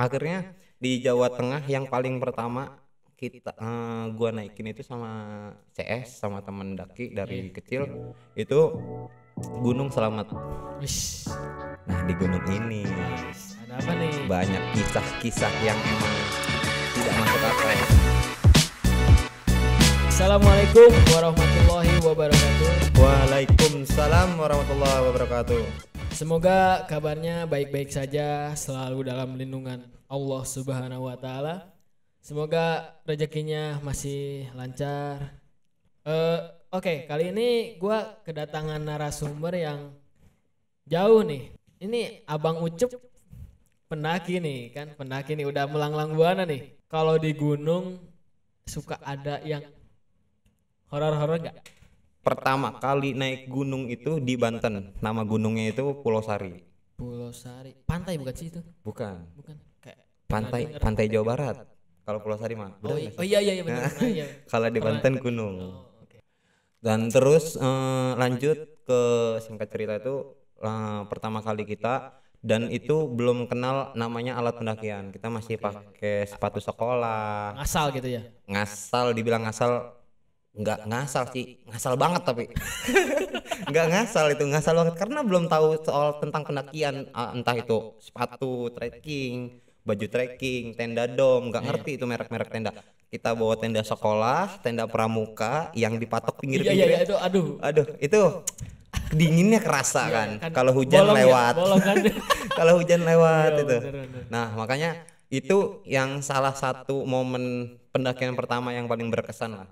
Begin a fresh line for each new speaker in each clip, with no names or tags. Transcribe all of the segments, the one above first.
Akhirnya di Jawa Tengah yang paling pertama gua naikin itu sama CS sama temen daki
Iya.
dari kecil itu Gunung Selamat.
Wish.
Nah, di gunung ini
Ada apa nih?
banyak kisah-kisah yang emang tidak masuk akal.
Assalamualaikum warahmatullahi wabarakatuh.
Waalaikumsalam warahmatullahi wabarakatuh.
Semoga kabarnya baik-baik saja, selalu dalam lindungan Allah Subhanahu wa taala. Semoga rezekinya masih lancar. Oke, kali ini gua kedatangan narasumber yang jauh nih. Ini Abang Ucup pendaki nih, kan pendaki nih udah melanglang buana nih. Kalau di gunung suka ada yang horor-horor nggak?
Pertama kali naik gunung itu di Banten. Nama gunungnya itu Pulau Sari.
Pulau Sari, pantai bukan sih itu?
Bukan.
Bukan. Kayak
Pantai
pernah denger.
Pantai Jawa Barat. Kalau Pulau Sari mah.
Oh,
Benar nggak
oh
sih?
iya iya iya benar. Nah, iya.
Kalau di
Pernah.
Banten gunung.
Oh, oke.
Dan terus lanjut ke singkat cerita itu pertama kali kita dan itu belum kenal namanya alat pendakian. Kita masih pakai sepatu sekolah.
Ngasal gitu ya.
Ngasal, dibilang ngasal, nggak ngasal sih, ngasal banget tapi nggak ngasal, itu ngasal banget karena belum tahu soal tentang pendakian, entah itu sepatu trekking, baju trekking, tenda dom, nggak ngerti itu merek-merek tenda. Kita bawa tenda sekolah, tenda pramuka yang dipatok
Iya iya iya
pinggir-pinggirnya.
itu aduh.
Aduh, itu dinginnya kerasa
Iya,
kan,
kan
kalau hujan
bolong ya,
lewat.
bolong kan.
Kalau hujan lewat
Iya,
itu.
bener, bener.
Nah, makanya itu yang salah satu momen pendakian pertama yang paling berkesan lah.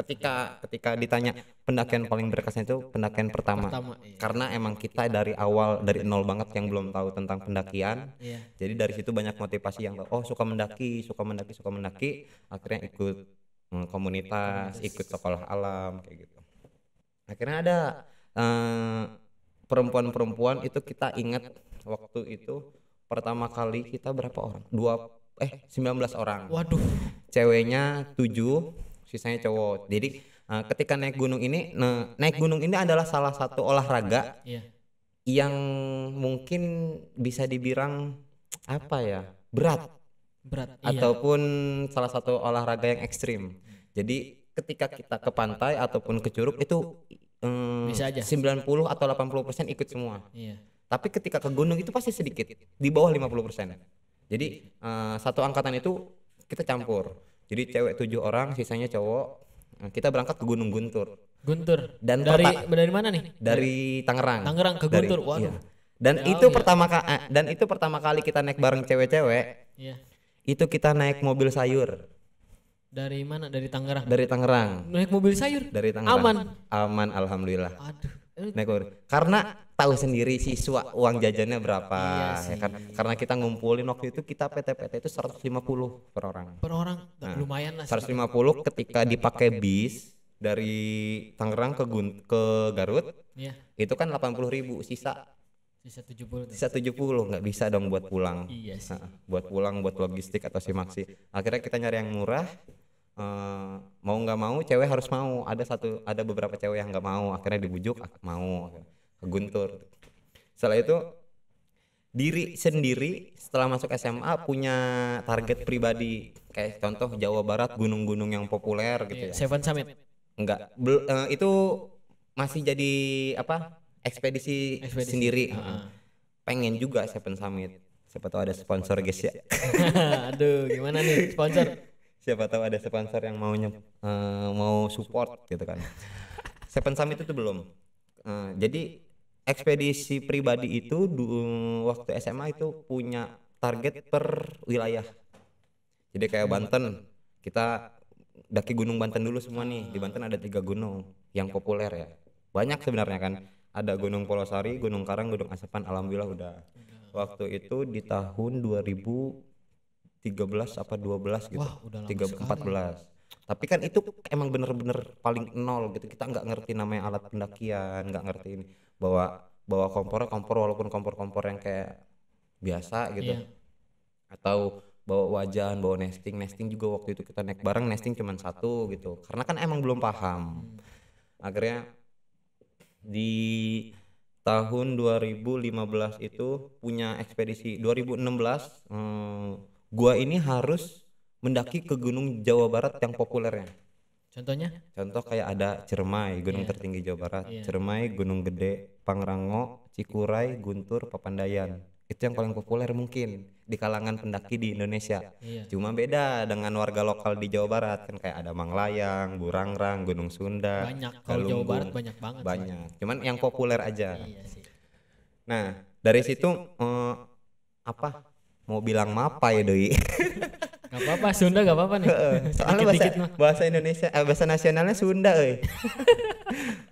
Ketika ditanya pendakian paling berkesan itu pendakian pertama.
Iya.
Karena emang kita dari awal dari nol banget yang belum tahu tentang pendakian.
Iya.
Jadi dari situ banyak motivasi yang suka mendaki, suka mendaki, suka mendaki, akhirnya ikut komunitas, ikut sekolah alam kayak gitu. Akhirnya ada perempuan-perempuan itu kita ingat waktu itu pertama kali kita berapa orang? 19 orang.
Waduh.
Ceweknya 7, sisanya cowok. Jadi ketika naik gunung ini, naik gunung ini adalah salah satu olahraga
Iya.
yang mungkin bisa dibilang apa ya, berat
Berat. Iya.
ataupun salah satu olahraga yang ekstrim. Jadi ketika kita ke pantai ataupun ke curug itu
Bisa aja.
90 atau 80% ikut semua.
Iya.
Tapi ketika ke gunung itu pasti sedikit, di bawah 50%. Jadi satu angkatan itu kita campur. Jadi cewek 7 orang, sisanya cowok. Kita berangkat ke Gunung Guntur.
Guntur.
Dan
dari mana nih?
dari Tangerang.
Tangerang ke Guntur. Waduh.
Iya. Dan
Jauh
itu
ya.
dan itu pertama kali kita naik bareng cewek-cewek.
Iya.
Itu kita naik mobil sayur
Dari mana? Dari Tangerang.
dari Tangerang.
Naik mobil sayur.
Dari Tangerang.
Aman.
Aman, alhamdulillah.
Aduh.
Naik mobil. Karena tahu sendiri siswa uang jajannya berapa,
Iya
ya
sih.
kan? Karena kita ngumpulin waktu itu kita PT-PT itu 150 per orang.
Per orang lumayan lah.
150 ketika dipakai bis dari Tangerang ke Garut
Iya.
itu kan 80.000, sisa
Sisa 70 tuh.
70, nggak bisa dong buat pulang.
Iya sih.
Buat pulang, buat logistik atau simaksi. Akhirnya kita nyari yang murah. Mau nggak mau cewek harus mau. Ada beberapa cewek yang nggak mau, akhirnya dibujuk mau ke Guntur. Setelah itu diri sendiri setelah masuk SMA punya target pribadi, kayak contoh Jawa Barat, gunung-gunung yang populer gitu ya.
Seven Summit.
Enggak, itu masih jadi apa? Ekspedisi sendiri. Pengen juga Seven Summit. Siapa tahu ada sponsor guys ya.
Aduh, gimana nih sponsor?
Siapa tahu ada sponsor yang mau support gitu kan. Seven Summit itu belum. Jadi ekspedisi pribadi itu waktu SMA itu punya target per wilayah. Jadi kayak Banten, kita daki Gunung Banten dulu semua nih. Di Banten ada 3 gunung yang populer ya. Banyak sebenarnya kan. Ada Gunung Polosari, Gunung Karang, Gunung Asapan. Alhamdulillah udah. Waktu itu di tahun 2013 apa 12 gitu.
Wah, udah lama
14. Tapi kan itu emang bener-bener paling nol gitu. Kita nggak ngerti namanya alat pendakian, nggak ngerti ini. Bawa kompor walaupun kompor yang kayak biasa gitu.
Iya.
Atau bawa wajan, bawa nesting juga waktu itu kita naik bareng, nesting cuman 1 gitu. Karena kan emang belum paham. Akhirnya di tahun 2015 itu punya ekspedisi. 2016 gua ini harus mendaki ke gunung Jawa Barat yang populernya.
Contohnya?
Contoh kayak ada Ciremai, gunung
Iya.
tertinggi Jawa Barat.
Iya.
Ciremai, Gunung Gede, Pangrango, Cikuray, Guntur, Papandayan. Itu yang paling populer mungkin di kalangan pendaki di Indonesia.
Iya.
Cuma beda dengan warga lokal di Jawa Barat, kan kayak ada Manglayang, Burangrang, Gunung Sunda,
Banyak. Kalau Jawa Barat
Galunggung.
banyak banget.
Banyak. Cuman yang populer aja.
Iya sih.
Nah, dari situ apa? Mau bilang Mapai doi.
Gak apa-apa, Sunda gak apa-apa nih.
Soalnya bahasa,
Dikit-dikit mah.
bahasa Indonesia, bahasa nasionalnya Sunda,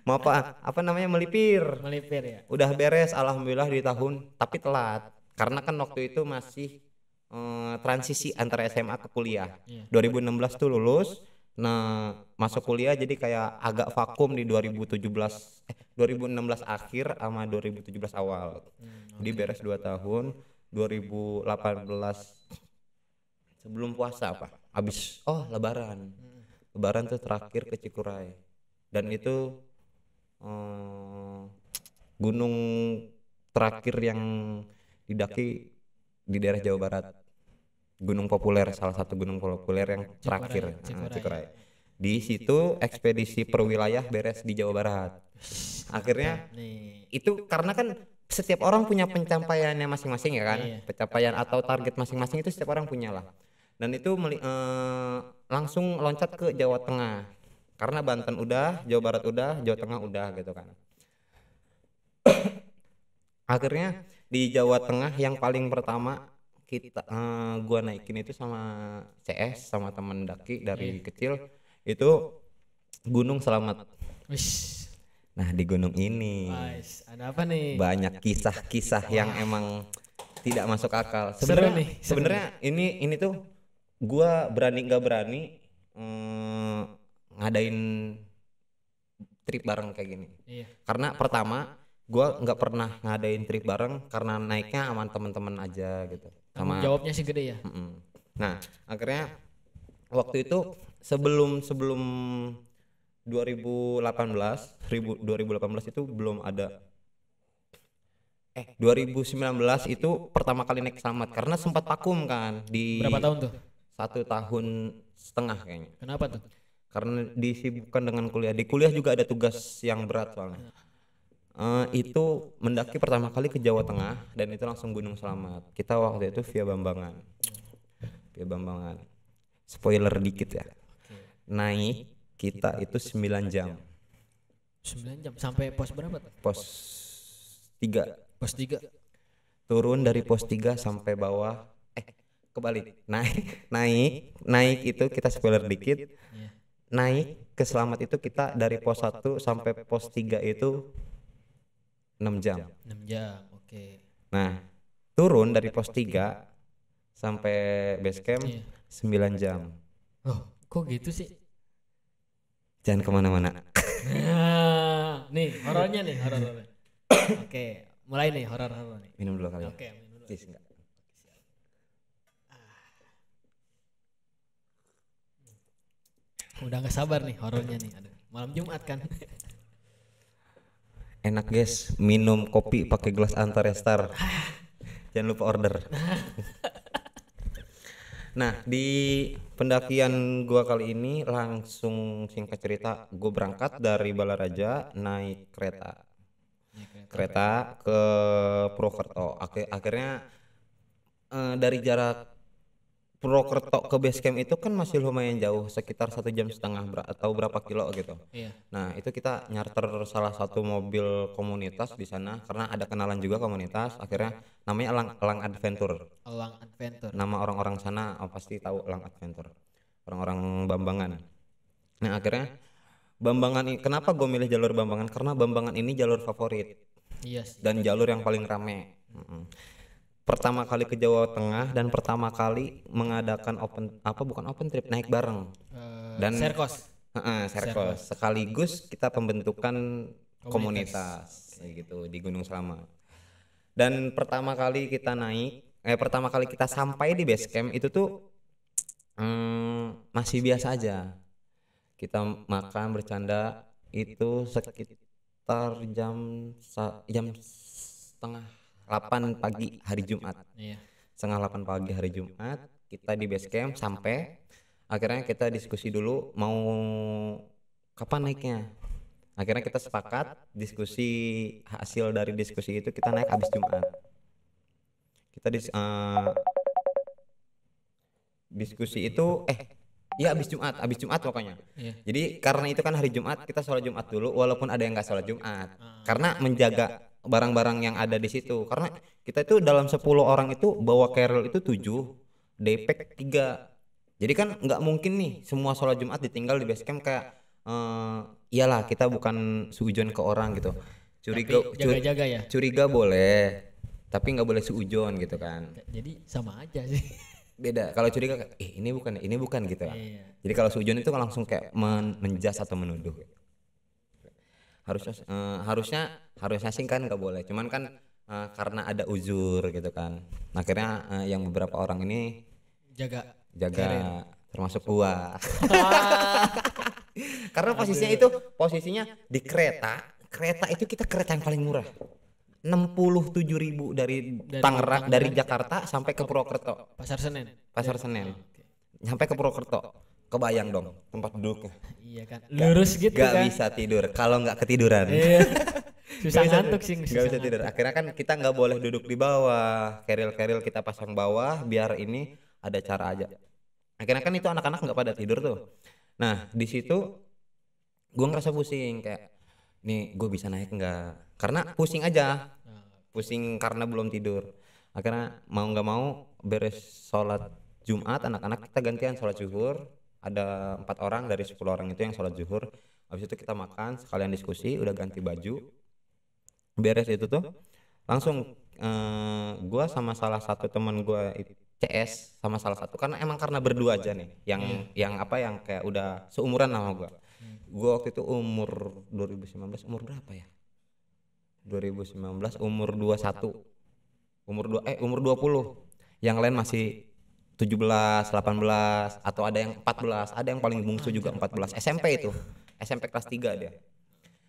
apa namanya melipir.
Melipir ya.
Udah beres, alhamdulillah di tahun, tapi telat. Karena kan waktu itu masih transisi antara SMA ke kuliah.
Iya.
2016 tuh lulus, nah masuk kuliah jadi kayak agak vakum di 2016 akhir sama 2017 awal. Jadi beres 2 tahun, 2018 sebelum puasa apa? Abis Lebaran. Lebaran tuh terakhir ke Cikuray. Dan itu gunung terakhir yang didaki di daerah Jawa Barat. Gunung populer, salah satu gunung populer yang terakhir, Cikuray. Di situ ekspedisi perwilayah beres di Jawa Barat. Akhirnya itu karena kan setiap orang punya pencapaiannya masing-masing ya kan.
Iya.
Pencapaian atau target masing-masing itu setiap orang punya lah. Dan itu langsung loncat ke Jawa Tengah. Karena Banten udah, Jawa Barat udah, Jawa Tengah udah gitu kan. Akhirnya di Jawa Tengah yang paling pertama gua naikin itu sama CS sama temen daki dari kecil itu Gunung Selamat.
Wish.
Nah, di gunung ini
Ada apa nih?
banyak kisah-kisah yang emang tidak masuk akal.
Seru nih.
Sebenarnya ini tuh gua berani nggak berani ngadain trip bareng kayak gini.
Iya.
Karena pertama gua nggak pernah ngadain trip bareng karena naiknya aman teman-teman aja gitu.
Tanggung jawabnya sih gede ya.
Nah, akhirnya waktu itu sebelum 2018 itu belum ada 2019 itu pertama kali naik Selamat karena sempat vakum kan di
Berapa tahun tuh?
1 tahun setengah kayaknya.
Kenapa tuh?
Karena disibukkan dengan kuliah. Di kuliah juga ada tugas yang berat soalnya. Itu mendaki pertama kali ke Jawa Tengah dan itu langsung Gunung Selamat. Kita waktu itu via Bambangan. Spoiler dikit ya. Naik kita itu 9 jam.
9 jam sampai pos berapa tuh?
Pos 3.
Pos 3.
Turun dari pos 3 sampai bawah. Kebalik. Naik itu kita spoiler dikit.
Iya.
Naik ke Selamat itu kita dari pos 1 sampai pos 3 itu 6 jam.
6 jam. Oke.
Nah, turun dari pos 3 sampai base camp
Iya.
9 jam.
Oh, kok gitu sih?
Jangan kemana-mana.
Nih, horornya nih, horor. Oke, mulai nih horor nih.
Minum dulu kali ya.
Oke, minum dulu.
Please, enggak.
Udah nggak sabar nih horornya nih. Aduh, malam Jumat kan.
Enak guys, minum kopi pakai gelas Antarestar. Jangan lupa order. Nah, di pendakian gua kali ini langsung singkat cerita, gua berangkat dari Balaraja naik kereta ke Purwokerto. Akhirnya dari jarak Purwokerto ke base camp itu kan masih lumayan jauh, sekitar 1,5 jam atau berapa kilo gitu.
Iya.
Nah, itu kita nyarter salah satu mobil komunitas di sana karena ada kenalan juga komunitas. Akhirnya namanya Elang Adventure.
Elang Adventure.
Nama orang-orang sana pasti tahu Elang Adventure. Orang-orang Bambangan. Nah, akhirnya Bambangan ini, kenapa gue milih jalur Bambangan? Karena Bambangan ini jalur favorit
Iya sih.
dan jalur yang paling rame. Pertama kali ke Jawa Tengah dan pertama kali mengadakan bukan open trip, naik bareng. Dan
Serkos.
Serkos. Sekaligus kita pembentukan komunitas gitu di Gunung Selamat. Dan pertama kali kita sampai di base camp itu tuh masih biasa aja. Kita makan bercanda itu sekitar jam setengah 8 pagi hari Jumat.
Iya.
Setengah 8 pagi hari Jumat. kita di base camp sampai akhirnya kita diskusi dulu mau kapan naiknya. Akhirnya kita sepakat diskusi, hasil dari diskusi itu kita naik habis Jumat. Kita diskusi itu iya habis Jumat pokoknya.
Iya.
Jadi karena itu kan hari Jumat, kita sholat Jumat dulu walaupun ada yang nggak sholat Jumat. Karena menjaga barang-barang yang ada di situ. Karena kita itu dalam 10 orang itu bawa carrier itu 7, daypack 3. Jadi kan nggak mungkin nih semua sholat Jumat ditinggal di base camp kayak iyalah kita bukan suujon ke orang gitu. Curiga
Tapi jaga-jaga ya.
curiga boleh, tapi nggak boleh suujon gitu kan.
Jadi sama aja sih.
Beda kalau curiga ini bukan gitu lah.
Iya.
Jadi kalau suujon itu kan langsung kayak menjas atau menuduh. Harusnya sih kan nggak boleh, cuman kan karena ada uzur gitu kan, akhirnya yang beberapa orang ini
Jaga.
termasuk gua. Karena posisinya di kereta itu kita kereta yang paling murah, 67.000 dari Tangerang, dari Jakarta sampai ke Purwokerto,
Pasar Senen. Oke.
sampai ke Purwokerto. Kebayang dong tempat duduknya.
Iya kan. Lurus gitu
Gak
kan.
bisa tidur kalau nggak ketiduran.
Iya. Susah
Nggak bisa
ngantuk sih.
nggak bisa tidur. Akhirnya kan kita nggak boleh duduk di bawah, keril kita pasang bawah biar ini ada cara aja. Akhirnya kan itu anak-anak nggak pada tidur tuh. Nah di situ gue ngerasa pusing kayak nih gue bisa naik nggak, karena pusing aja, pusing karena belum tidur. Akhirnya mau nggak mau beres sholat Jumat, anak-anak kita gantian sholat zuhur. Ada 4 orang dari 10 orang itu yang sholat zuhur. Habis itu kita makan, sekalian diskusi, udah ganti baju. Beres itu tuh langsung gua sama salah satu teman gua CS sama salah satu, karena berdua aja nih yang kayak udah seumuran sama gua. Gua waktu itu umur 2019 umur berapa ya? 2019 umur 21. Umur 20. Yang lain masih 17, 18 atau ada yang 14, ada yang paling bungsu juga 14. SMP itu. SMP kelas 3 dia.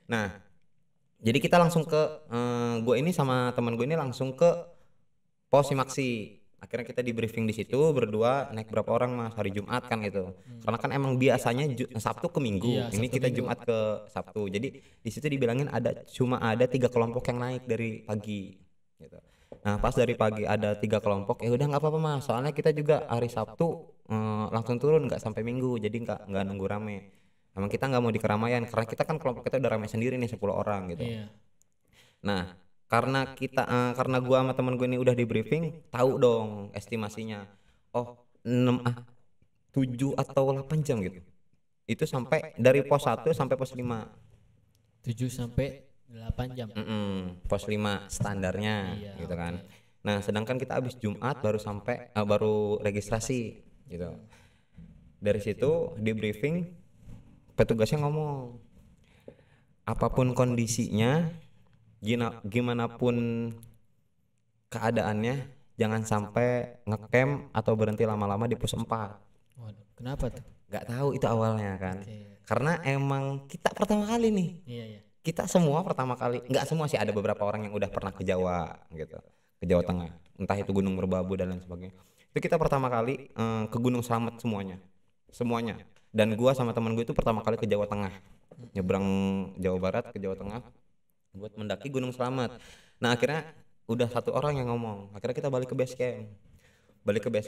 Nah, jadi kita langsung ke gue ini sama teman gue ini langsung ke pos Simaksi. Akhirnya kita di briefing di situ berdua, naik berapa orang Mas hari Jumat kan gitu. Karena kan emang biasanya Sabtu ke Minggu.
Iya,
Ini
Sabtu
kita
Minggu.
Jumat ke Sabtu. Jadi di situ dibilangin cuma ada 3 kelompok yang naik dari pagi gitu. Nah, pas dari pagi ada 3 kelompok, ya udah nggak apa-apa Mas. Soalnya kita juga hari Sabtu langsung turun nggak sampai Minggu. Jadi nggak nunggu rame. Emang kita nggak mau di keramaian karena kita kan kelompok kita udah rame sendiri nih 10 orang gitu.
Iya.
Nah, karena gua sama temen gue ini udah di briefing, tahu dong estimasinya. Oh, 7 atau 8 jam gitu. Itu sampai dari pos 1 sampai pos 5.
7 sampai 8 jam.
Pos 5 standarnya
Iya,
gitu kan.
oke.
Nah, sedangkan kita habis Jumat baru registrasi gitu. Dari situ di briefing petugasnya ngomong, apapun kondisinya, gimana pun keadaannya, jangan sampai ngecamp atau berhenti lama-lama di pos 4.
Waduh, kenapa tuh?
Gak tahu itu awalnya kan.
Oke.
Karena emang kita pertama kali nih.
Iya, iya.
Kita semua pertama kali, nggak semua sih, ada beberapa orang yang udah pernah ke Jawa gitu, ke Jawa Tengah, entah itu Gunung Merbabu dan lain sebagainya. Itu kita pertama kali ke Gunung Slamet semuanya. Dan gua sama teman gue itu pertama kali ke Jawa Tengah, nyebrang Jawa Barat ke Jawa Tengah buat mendaki Gunung Slamet. Nah akhirnya udah 1 orang yang ngomong, akhirnya kita balik ke base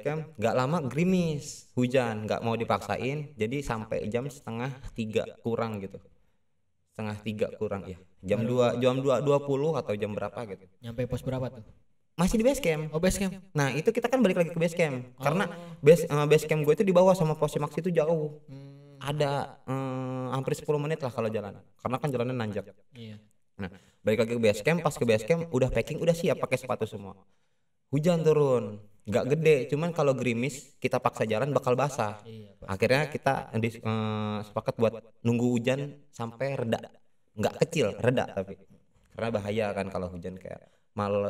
camp. Nggak lama gerimis, hujan, nggak mau dipaksain, jadi sampai jam 2:30 kurang gitu. 2:30 kurang ya, jam 2:20 atau jam berapa gitu,
Nyampe pos berapa tuh?
masih di base camp.
Oh, base camp.
Nah itu kita kan balik lagi ke base camp karena base camp gue itu di bawah sama pos Simaksi itu jauh, ada hampir 10 menit lah kalau jalan, karena kan jalannya nanjak.
Iya.
Nah balik lagi ke base camp, pas ke base camp udah packing, udah siap pakai sepatu semua. Hujan turun, nggak gede, cuman kalau gerimis kita paksa jalan bakal basah.
Iya, Pak.
Akhirnya kita sepakat buat nunggu hujan sampai reda, nggak kecil, reda tapi karena bahaya kan kalau hujan, kayak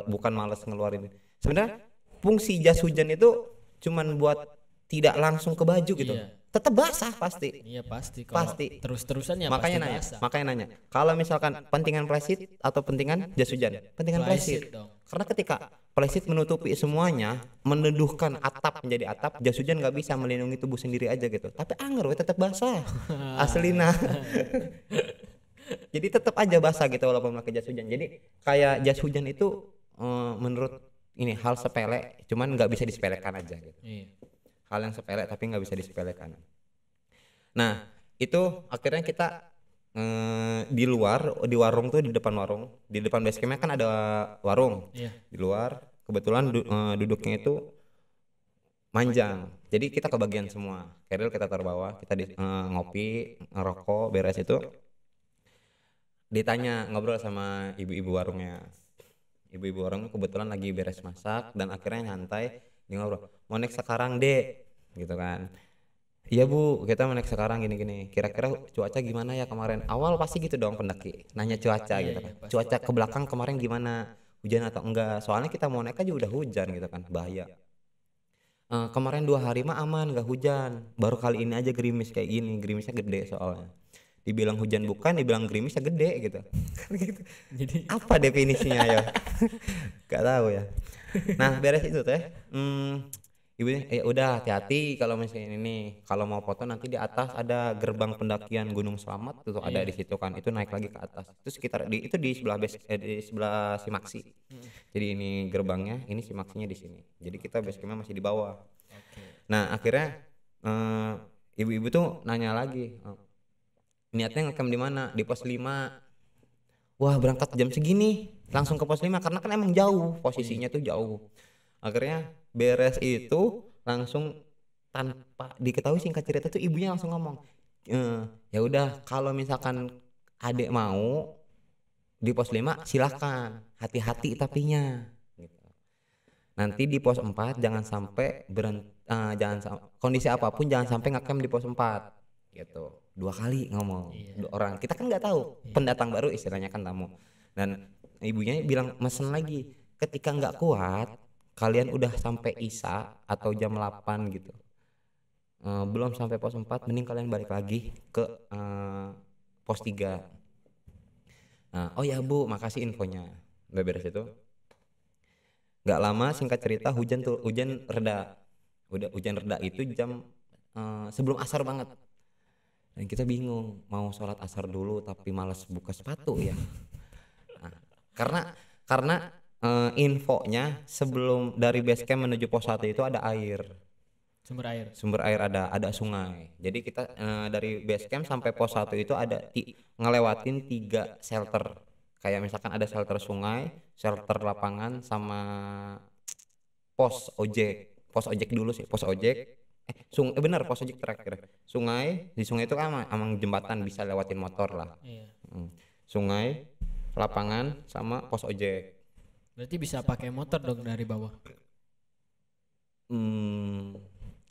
bukan males ngeluarin. Sebenarnya fungsi jas hujan itu cuman buat tidak langsung ke baju gitu,
Iya.
tetap basah pasti.
Iya, pasti. Kalau
Pasti.
terus-terusan ya
Makanya
pasti basah.
nanya, kalau misalkan pentingan presit atau pentingan jas hujan, pentingan
Flysheet
presit.
dong.
Karena ketika plastik menutupi semuanya, meneduhkan atap menjadi atap, jas hujan nggak bisa melindungi tubuh sendiri aja gitu. Tapi anggar we tetap basah. Aslina. Jadi tetap aja basah gitu walaupun pakai jas hujan. Jadi kayak jas hujan itu menurut ini hal sepele, cuman nggak bisa disepelekan aja gitu.
Iya.
Hal yang sepele tapi nggak bisa disepelekan. Nah itu akhirnya kita di luar, di warung tuh, di depan warung, di depan base campnya kan ada warung.
Iya.
Di luar kebetulan duduknya itu manjang, jadi kita kebagian semua. Keril kita taruh bawah, kita ngopi, ngerokok, beres itu ditanya, ngobrol sama ibu-ibu warungnya. Ibu-ibu warung kebetulan lagi beres masak dan akhirnya nyantai, dia ngobrol, mau naik sekarang dek, gitu kan. Iya bu, kita mau naik sekarang gini-gini. Kira-kira cuaca gimana ya kemarin? Awal pasti gitu dong pendaki, nanya cuaca gitu kan.
pasti.
Cuaca ke belakang kemarin gimana? Hujan atau enggak? Soalnya kita mau naik aja udah hujan gitu kan, bahaya. Kemarin 2 hari mah aman, nggak hujan. Baru kali ini aja gerimis kayak gini, gerimisnya gede soalnya. Dibilang hujan bukan, dibilang gerimisnya gede gitu. Kan gitu.
Jadi
Apa definisinya ya? Gak tahu ya. Nah beres itu teh, ibunya udah hati-hati kalau misalnya ini, kalau mau foto nanti di atas ada gerbang pendakian Gunung Slamet tuh ada di situ kan, itu naik lagi ke atas. Itu sekitar itu di sebelah di sebelah Simaksi. Jadi ini gerbangnya, ini Simaksinya di sini. Jadi kita base campnya masih di bawah. Nah akhirnya ibu-ibu tuh nanya lagi, niatnya ngecamp di mana? Di pos 5. Wah berangkat jam segini langsung ke pos 5 karena kan emang jauh, posisinya tuh jauh. Akhirnya beres itu langsung tanpa diketahui singkat cerita tuh ibunya langsung ngomong, ya udah kalau misalkan adek mau di pos 5 silahkan, hati-hati tapinya gitu. Nanti di pos 4 jangan sampai kondisi apapun jangan sampai ngecamp di pos 4 gitu. 2 kali ngomong. 2 orang, kita kan nggak tahu, pendatang baru istilahnya kan tamu. Dan ibunya bilang mesen lagi, ketika nggak kuat kalian udah sampai Isya atau jam 8 gitu, belum sampai pos 4, mending kalian balik lagi ke pos 3. Nah, oh ya bu, makasih infonya. Udah beres itu, nggak lama singkat cerita hujan reda. Udah hujan reda itu jam sebelum asar banget. Dan kita bingung mau sholat asar dulu tapi malas buka sepatu ya. Nah, karena infonya sebelum dari base camp menuju pos 1 itu ada air. Sumber air ada sungai. Jadi kita dari base camp sampai pos 1 itu ada ngelewatin 3 shelter. Kayak misalkan ada shelter sungai, shelter lapangan, sama pos ojek. Pos ojek dulu sih, pos ojek. Benar pos ojek terakhir. Sungai, di sungai itu kan emang jembatan bisa lewatin motor lah. Sungai, lapangan, sama pos ojek.
berarti bisa pakai motor dong dari bawah.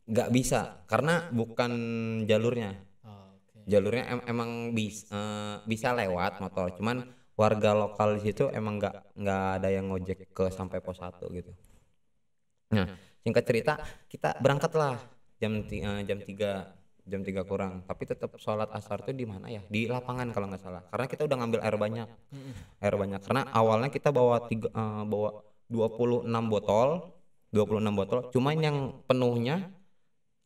Nggak bisa karena bukan jalurnya. Jalurnya emang bisa lewat motor, cuman warga lokal di situ emang nggak ada yang ngojek ke sampai pos 1 gitu. Nah singkat cerita kita berangkatlah jam 3 kurang, tapi tetap sholat asar tuh di mana ya, di lapangan kalau nggak salah, karena kita udah ngambil air banyak karena awalnya kita bawa 26 botol, cuman yang penuhnya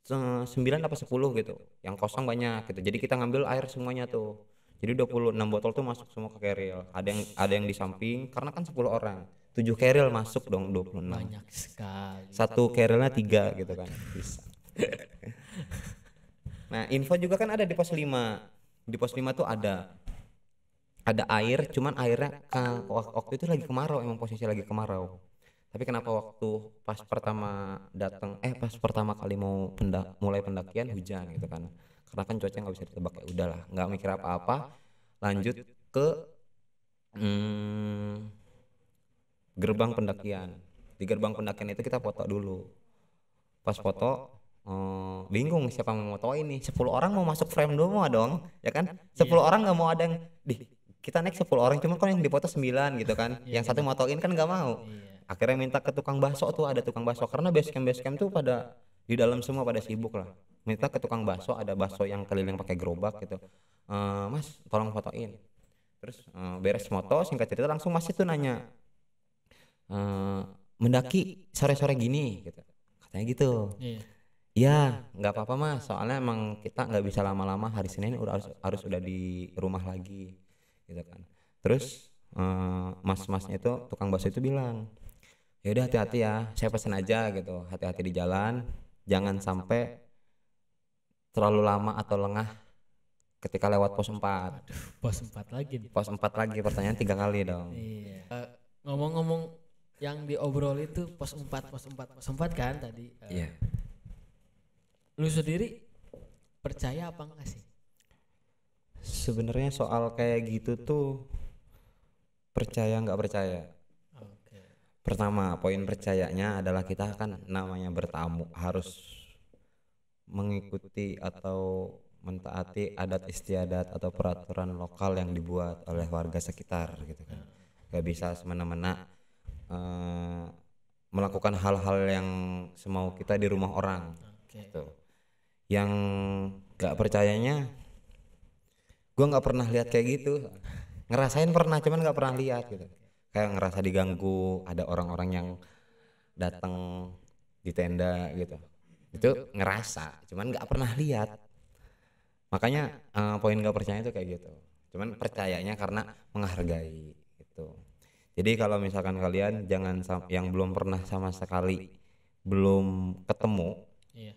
9 apa 10 gitu, yang kosong banyak gitu, jadi kita ngambil air semuanya tuh, jadi 26 botol tuh masuk semua ke keril, ada yang di samping karena kan 10 orang, 7 keril masuk dong 26,
banyak sekali,
satu kerilnya 3 gitu kan bisa. Nah info juga kan ada di pos 5. Di pos 5 tuh ada air, cuman airnya waktu itu lagi kemarau, emang posisi lagi kemarau. Tapi kenapa waktu pas pertama kali mau mulai pendakian hujan gitu kan. Karena kan cuaca nggak bisa ditebak, ya udahlah, nggak mikir apa-apa, lanjut ke gerbang pendakian. Di gerbang pendakian itu kita foto dulu. Pas foto bingung siapa mau foto ini, 10 orang mau masuk frame dulu dong ya kan, 10 orang nggak mau, ada yang kita naik 10 orang cuman kan yang dipoto 9 gitu kan, yang satu motoin kan nggak mau. Akhirnya minta ke tukang bakso, tuh ada tukang bakso karena base camp tuh pada di dalam semua, pada sibuk lah, minta ke tukang bakso, ada bakso yang keliling pakai gerobak gitu, mas tolong fotoin. Terus beres moto singkat cerita langsung mas itu nanya, eh, mendaki sore-sore gini gitu, katanya gitu.
Iya.
Iya, nggak apa-apa mas, soalnya emang kita nggak bisa lama-lama, hari Senin udah harus udah di rumah lagi gitu kan. Terus mas-masnya itu, tukang bakso itu bilang, ya udah hati-hati ya, saya pesan aja gitu, hati-hati di jalan, jangan sampai terlalu lama atau lengah ketika lewat pos 4.
Waduh, pos 4 lagi nih.
Pos 4 lagi, pertanyaan 3 kali dong.
Iya. Ngomong-ngomong yang diobrol itu pos 4 kan tadi.
Iya.
Lu sendiri percaya apa enggak sih?
Sebenarnya soal kayak gitu tuh percaya nggak percaya.
Oke.
Pertama, poin percayanya adalah kita kan namanya bertamu harus mengikuti atau mentaati adat istiadat atau peraturan lokal yang dibuat oleh warga sekitar gitu kan. Gak bisa semena-mena melakukan hal-hal yang semau kita di rumah orang.
Oke.
Gitu. Yang gak percayanya, gue nggak pernah lihat kayak gitu. Ngerasain pernah, cuman nggak pernah lihat gitu. Kayak ngerasa diganggu, ada orang-orang yang datang di tenda gitu. Itu ngerasa, cuman nggak pernah lihat. Makanya poin nggak percaya itu kayak gitu. Cuman percayanya karena menghargai gitu. Jadi kalau misalkan kalian jangan yang belum pernah sama sekali belum ketemu,
Iya.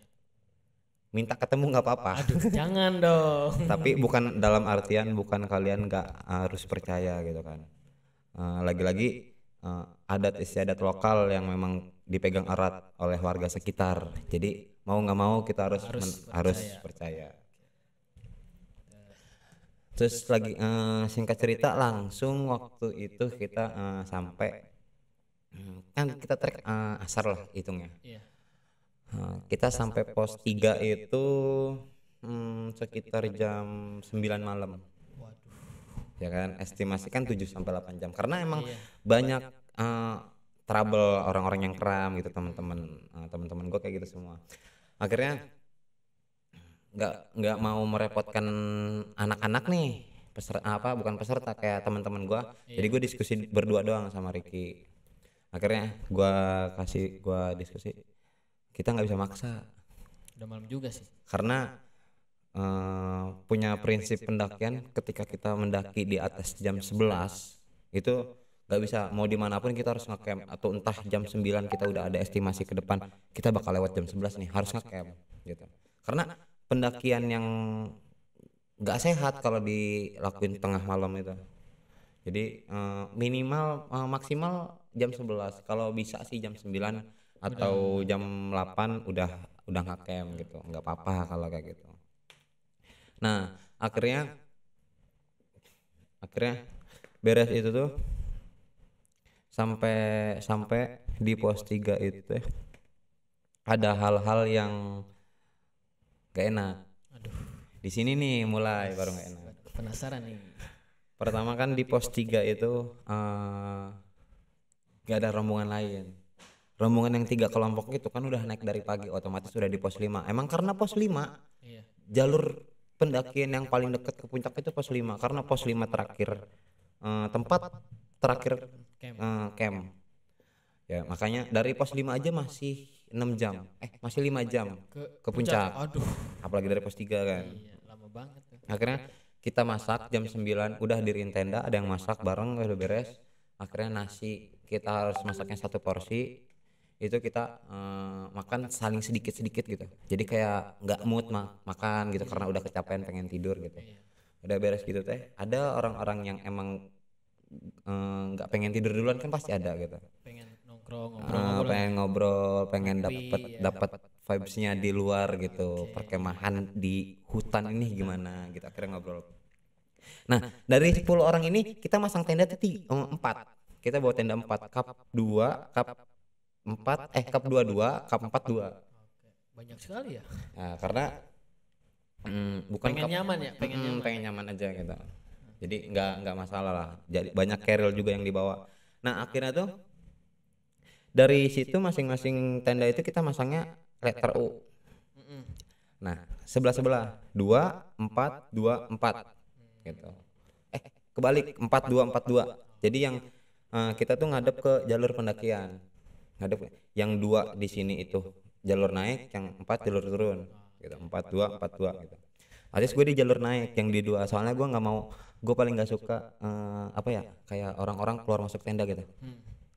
minta ketemu nggak apa-apa.
Aduh, jangan dong.
Tapi bukan dalam artian bukan kalian nggak harus percaya gitu kan. Lagi-lagi adat istiadat lokal yang memang dipegang erat oleh warga sekitar. Jadi mau nggak mau kita harus percaya. Terus lagi singkat cerita, langsung waktu itu kita sampai kan kita trek asar lah hitungnya.
Iya.
Kita sampai pos 3 itu sekitar jam 9 malam.
Waduh.
Ya kan, estimasi kan 7 sampai 8 jam karena emang
Iya.
banyak trouble orang-orang yang kram gitu, teman-teman gue kayak gitu semua. Akhirnya nggak mau merepotkan anak-anak nih, bukan peserta, kayak teman-teman gue. Jadi gue diskusi berdua doang sama Ricky. Akhirnya gue diskusi, kita nggak bisa maksa
Udah malam juga sih.
karena punya prinsip pendakian, ketika kita mendaki di atas jam 11 itu nggak bisa, mau dimanapun kita harus ngecamp, atau entah jam 9 kita udah ada estimasi ke depan kita bakal lewat jam 11 nih, harus ngecamp gitu. Karena pendakian yang nggak sehat kalau dilakuin tengah malam itu. Jadi minimal maksimal jam 11, kalau bisa sih jam 9 atau jam 8 udah ngecamp gitu, nggak apa-apa kalau kayak gitu. Nah, akhirnya beres itu tuh sampai di pos 3 itu ada hal-hal yang gak enak.
Aduh,
Di sini nih mulai baru gak enak.
penasaran nih.
Pertama kan di pos 3 itu gak ada rombongan lain. Rombongan yang 3 kelompok itu kan udah naik dari pagi, otomatis sudah di pos 5. Emang karena pos 5
Iya.
jalur pendakian yang paling dekat ke puncak itu pos 5, karena pos 5 terakhir tempat terakhir camp. Ya, makanya dari pos 5 aja masih 6 jam. Masih 5 jam ke puncak.
Aduh.
Apalagi dari pos 3 kan.
Iya, lama banget tuh.
Akhirnya kita masak jam 9, udah diriin tenda, ada yang masak bareng udah beres. Akhirnya nasi kita harus masaknya 1 porsi. Itu kita makan saling sedikit-sedikit gitu. Jadi kayak nggak mood makan gitu karena udah kecapean pengen tidur gitu. Udah beres gitu teh, ada orang-orang yang emang nggak pengen tidur duluan kan, pasti ada gitu.
Pengen ngobrol.
Pengen ngobrol, pengen
Ngopi,
dapat vibes-nya di luar gitu. Perkemahan di hutan ini gimana gitu, akhirnya ngobrol. Nah, dari 10 orang ini kita masang tenda tuh 4. Kita bawa tenda 4, cup 2, cup 4, cup 22, cup 42.
Banyak sekali ya.
Nah, karena bukan
Pengen nyaman ya,
pengen nyaman aja gitu. Jadi nggak masalah lah. Jadi banyak carrier juga yang dibawa. Nah, akhirnya tuh dari situ masing-masing tenda itu kita masangnya letter U. Nah, sebelah 2, 4, 2, 4 gitu. Kebalik 4, 2, 4, 2. Jadi yang kita tuh ngadep ke jalur pendakian, ngadep yang 2 di sini itu jalur naik, yang 4 jalur turun gitu, 4 2 4 2 gitu. Alias gue di jalur naik yang di 2, soalnya gue nggak mau, gue paling nggak suka apa ya, kayak orang-orang keluar masuk tenda gitu.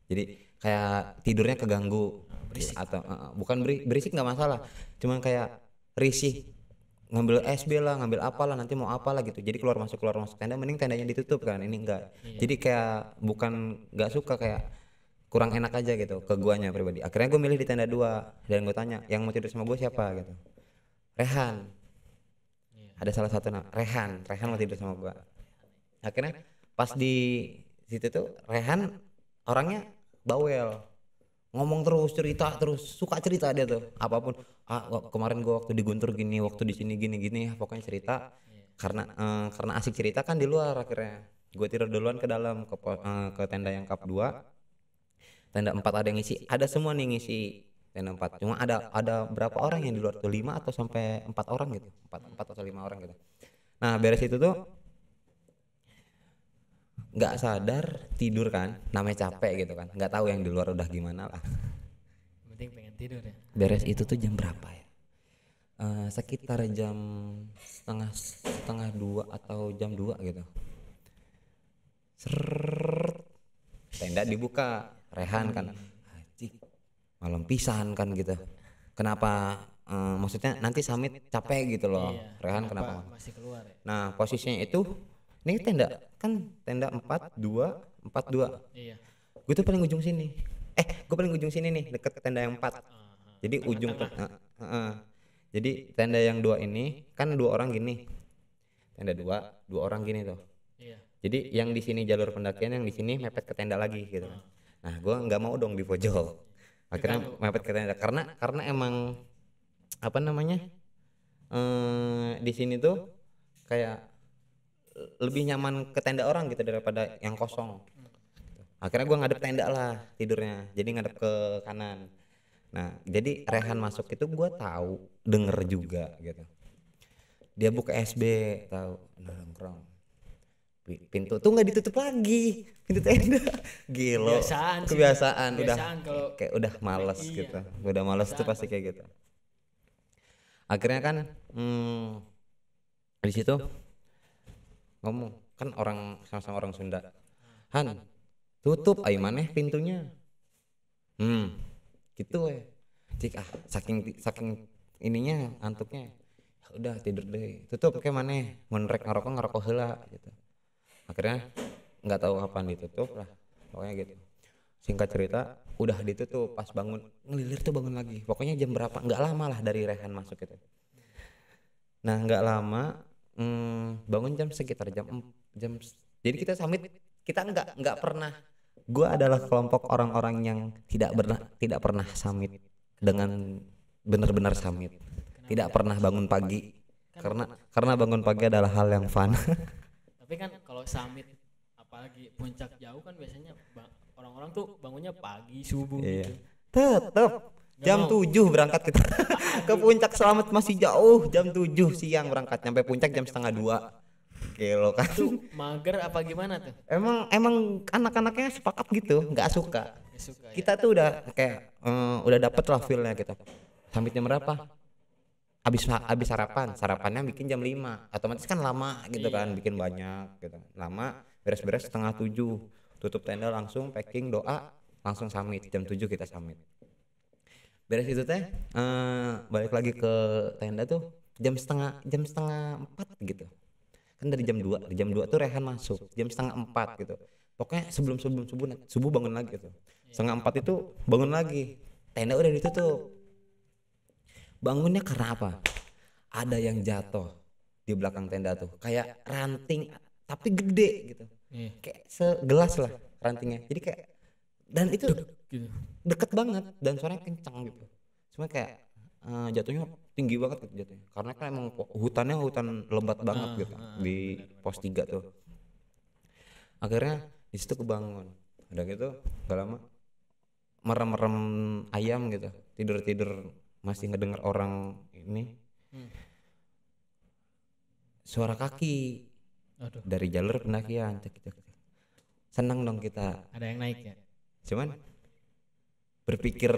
Jadi kayak tidurnya keganggu
Berisik.
atau bukan berisik nggak masalah, cuman kayak risih, ngambil SB lah, ngambil apalah, nanti mau apalah gitu. Jadi keluar masuk tenda, mending tendanya ditutup kan, ini enggak. Jadi kayak bukan nggak suka, kayak kurang enak aja gitu ke guanya pribadi. Akhirnya gue milih di tenda 2 dan gue tanya yang mau tidur sama gue siapa gitu. Rehan, ada salah satu Rehan mau tidur sama gue. Akhirnya pas di situ tuh Rehan orangnya bawel, ngomong terus, cerita terus, suka cerita dia tuh apapun. Kemarin gua waktu di Guntur gini, waktu di sini gini gini, pokoknya cerita. Karena asik cerita kan di luar, akhirnya gue tidur duluan ke dalam ke tenda yang kap 2. Tenda 4 ada yang ngisi, ada semua nih ngisi tenda 4, cuma ada berapa orang yang di luar tuh, 5 atau sampai 4 orang gitu, 4 atau 5 orang gitu. Nah beres itu tuh nggak sadar tidur kan, namanya capek gitu kan, nggak tahu yang di luar udah gimana lah.
Penting pengen tidur ya.
Beres itu tuh jam berapa ya, sekitar jam setengah 2 atau jam 2 gitu. Seret, tenda dibuka, Rehan kan, anjing malam pisan kan gitu, kenapa, maksudnya nanti Samit capek gitu loh.
Iya,
Rehan kenapa.
masih keluar ya?
Nah posisinya itu, ini tenda kan tenda 4 2
Iya.
gue tuh paling ujung sini, gue paling ujung sini nih, deket tenda yang 4. Jadi ujung tuh jadi tenda yang 2 ini kan 2 orang gini, tenda 2 orang gini tuh.
Iya.
Jadi yang di sini jalur pendakian, yang di sini mepet ke tenda lagi gitu. Nah gue nggak mau dong di pojok, akhirnya mepet ke tenda karena emang apa namanya, di sini tuh kayak lebih nyaman ke tenda orang gitu daripada yang kosong. Akhirnya gue ngadep tenda lah tidurnya, jadi ngadep ke kanan. Nah jadi Rehan masuk itu gue tahu, denger juga gitu. Dia buka SB, tahu nongkrong. Pintu tuh nggak ditutup lagi, pintu tenda. Gila, kebiasaan udah kayak udah malas gitu, udah malas tuh pasti kayak gitu. Akhirnya kan di situ ngomong kan, orang sama-sama orang Sunda, Han tutup maneh pintunya, gitu cik, saking ininya antuknya, udah tidur deh, tutup kayak maneh, ngerek ngerokok heula gitu. Akhirnya nggak tahu kapan ditutup lah, pokoknya gitu. Singkat cerita udah ditutup, pas bangun ngelilir tuh bangun lagi, pokoknya jam berapa, nggak lama lah dari Rehan masuk itu. Nah nggak lama, bangun sekitar jam jadi kita Samit, kita nggak pernah, gue adalah kelompok orang-orang yang tidak pernah Samit dengan benar-benar Samit, tidak pernah bangun pagi, karena bangun pagi adalah hal yang fun.
Tapi kan kalau summit apalagi puncak jauh kan biasanya orang-orang tuh bangunnya pagi subuh gitu.
Tetep jam 7 berangkat kita ke puncak. Selamat masih jauh, jam 7 siang berangkat, nyampe puncak jam setengah 2. Gelo kan.
Itu mager apa gimana tuh?
Emang anak-anaknya sepakat gitu, nggak suka. Kita tuh udah kayak udah dapet lah feelnya gitu. Sampai jam berapa? Abis sarapannya bikin jam 5, otomatis kan lama gitu kan, bikin banyak gitu, lama. Beres-beres setengah 7, tutup tenda langsung packing, doa, langsung summit. Jam 7 kita summit. Beres itu teh balik lagi ke tenda tuh jam setengah 4 gitu kan, dari jam 2 tuh Rehan masuk, jam setengah 4 gitu, pokoknya sebelum subuh bangun lagi gitu. Setengah 4 itu bangun lagi, tenda udah ditutup. Bangunnya karena apa? Ada yang jatuh di belakang tenda tuh, kayak ranting tapi gede gitu, kayak segelas lah rantingnya. Jadi kayak, dan itu deket banget dan suaranya kencang gitu. Cuma kayak jatuhnya tinggi banget gitu jatuhnya, karena kan emang hutan lebat banget gitu di pos 3 tuh. Akhirnya di situ kebangun, udah gitu gak lama merem-merem ayam gitu, tidur masih ngedenger orang ini, suara kaki dari jalur pendakian, cek. senang dong kita.
Ada yang naik ya.
Cuman berpikir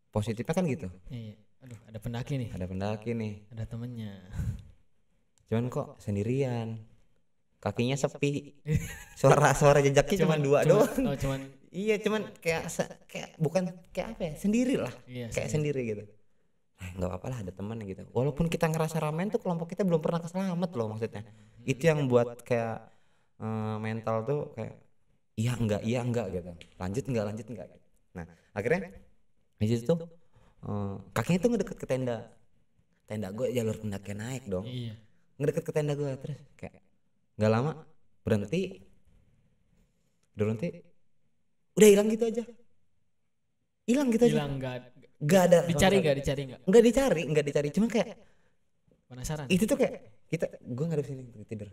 positifnya kan gitu.
Iya. Aduh, ada pendaki nih.
Ada pendaki nih.
Ada temennya.
Cuman kok sendirian. Kakinya sepi. Suara jejaknya cuma 2 doang.
Oh, cuman
Iya, cuman kayak bukan kayak apa ya? Sendiri lah.
iya,
Kayak sendiri gitu. Nah, nggak apa-apa lah ada teman gitu. Walaupun kita ngerasa ramen tuh kelompok kita belum pernah keselamat loh maksudnya. Itu yang buat kayak mental tuh kayak iya enggak gitu. Lanjut enggak. Nah, akhirnya di situ tuh kakinya tuh ngedeket ke tenda. Tenda gue jalur pendakian naik dong.
Iya.
Ngedeket ke tenda gue terus kayak nggak lama berhenti udah hilang gitu aja
Hilang enggak?
nggak ada nggak dicari cuma kayak
Penasaran.
itu tuh kayak gue nggak ada sini tidur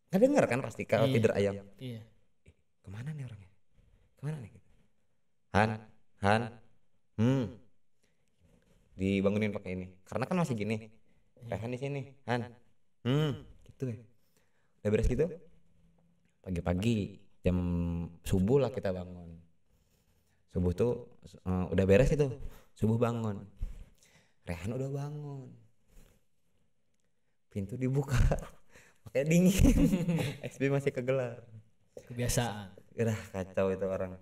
nggak dengar kan pasti kalau
Iya.
tidur ayam
Iya.
kemana nih orangnya Han dibangunin pakai ini karena kan masih gini Rehan di sini Han gitu ya udah beres gitu pagi-pagi jam subuh lah kita bangun subuh tuh udah beres itu subuh bangun Rehan udah bangun pintu dibuka makanya dingin XB masih kegelar
Kebiasaan.
udah kacau itu orang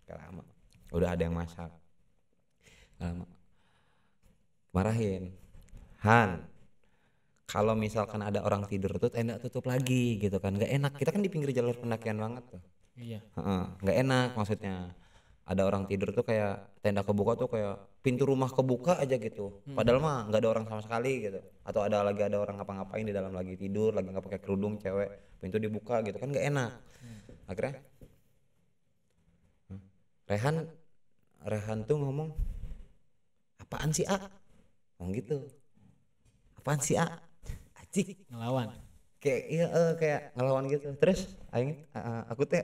lama udah ada yang masak lama marahin Han kalau misalkan ada orang tidur tuh tenda tutup lagi gitu kan nggak enak kita kan di pinggir jalur pendakian banget tuh
Iya.
nggak enak maksudnya ada orang tidur tuh kayak tenda kebuka tuh kayak pintu rumah kebuka aja gitu padahal mah nggak ada orang sama sekali gitu atau ada orang ngapa-ngapain di dalam lagi tidur lagi nggak pakai kerudung cewek pintu dibuka gitu kan nggak enak akhirnya Rehan tuh ngomong apaan sih ngomong gitu apaan sih Acik
Ngelawan.
kayak iya kayak ngelawan gitu terus aing aku teh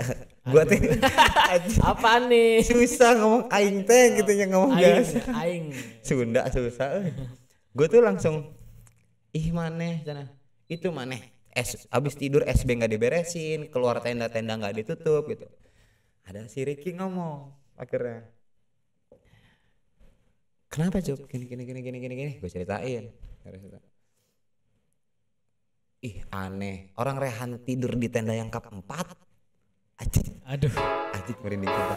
gua teh
Apaan nih?
susah ngomong aing teh gitu nya ngomong biasa
Aing.
Sunda susah gue tuh langsung ih maneh sana itu maneh abis tidur SB nggak diberesin keluar tenda nggak ditutup gitu ada si Ricky ngomong akhirnya kenapa Cuk gini gue ceritain ih aneh orang Rehan tidur di tenda yang kap 4
Aduh.
Ajik merinding kita